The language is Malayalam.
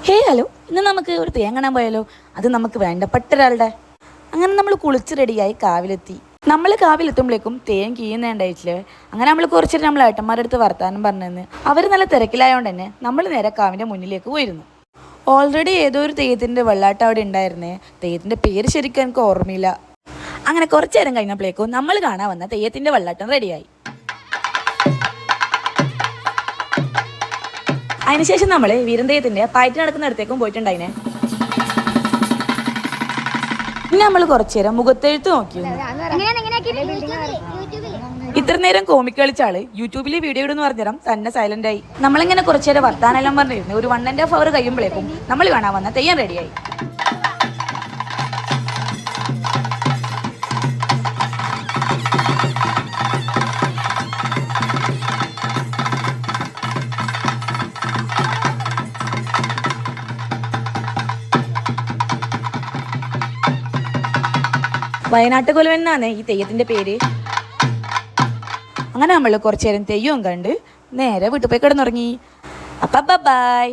ഹേ ഹലോ, ഇന്ന് നമുക്ക് ഒരു തേങ്ങ കാണാൻ പോയാലോ? അത് നമുക്ക് വേണ്ടപ്പെട്ട ഒരാളുടെ. അങ്ങനെ നമ്മൾ കുളിച്ച് റെഡിയായി കാവിലെത്തി. നമ്മൾ കാവിലെത്തുമ്പോഴേക്കും തേൻ കീയുന്നുണ്ടായിട്ടില്ലേ. അങ്ങനെ നമ്മൾ കുറച്ചേരം നമ്മൾ ഏട്ടന്മാരുടെ അടുത്ത് വർത്താനം പറഞ്ഞെന്ന്. അവർ നല്ല തിരക്കിലായതുകൊണ്ട് തന്നെ നമ്മൾ നേരെ കാവിൻ്റെ മുന്നിലേക്ക് പോയിരുന്നു. ഓൾറെഡി ഏതോ ഒരു തെയ്യത്തിൻ്റെ വെള്ളാട്ടം അവിടെ ഉണ്ടായിരുന്നേ. തെയ്യത്തിൻ്റെ പേര് ശരിക്കും എനിക്ക് ഓർമ്മയില്ല. അങ്ങനെ കുറച്ചു നേരം കഴിഞ്ഞപ്പോഴേക്കും നമ്മൾ കാണാൻ വന്ന തെയ്യത്തിൻ്റെ വെള്ളാട്ടം റെഡിയായി. അതിനുശേഷം നമ്മൾ വീരന്തയത്തിന്റെ പയറ്റ് നടക്കുന്നിടത്തേക്കും പോയിട്ടുണ്ടായിനെ. പിന്നെ നമ്മൾ കുറച്ചു നേരം മുഖത്തെഴുത്ത് നോക്കിയിരുന്നു. ഇത്ര നേരം കോമിക് കളിച്ച ആള് യൂട്യൂബിൽ വീഡിയോ ഇടുന്ന് പറഞ്ഞാൽ തന്നെ സൈലന്റ് ആയി. നമ്മളിങ്ങനെ കുറച്ചു നേരം വർത്താനെല്ലാം പറഞ്ഞിരുന്നു. ഒരു 1.5 hour കഴിയുമ്പോഴേക്കും നമ്മൾ കാണാൻ വന്ന തെയ്യം റെഡിയായി. വയനാട്ട് കൊലുവൻ എന്നാണ് ഈ തെയ്യത്തിന്റെ പേര്. അങ്ങനെ നമ്മൾ കുറച്ചു നേരം തെയ്യവും കണ്ട് നേരെ വീട്ടിൽ പോയി കിടന്നുറങ്ങി. അപ്പം ബൈ.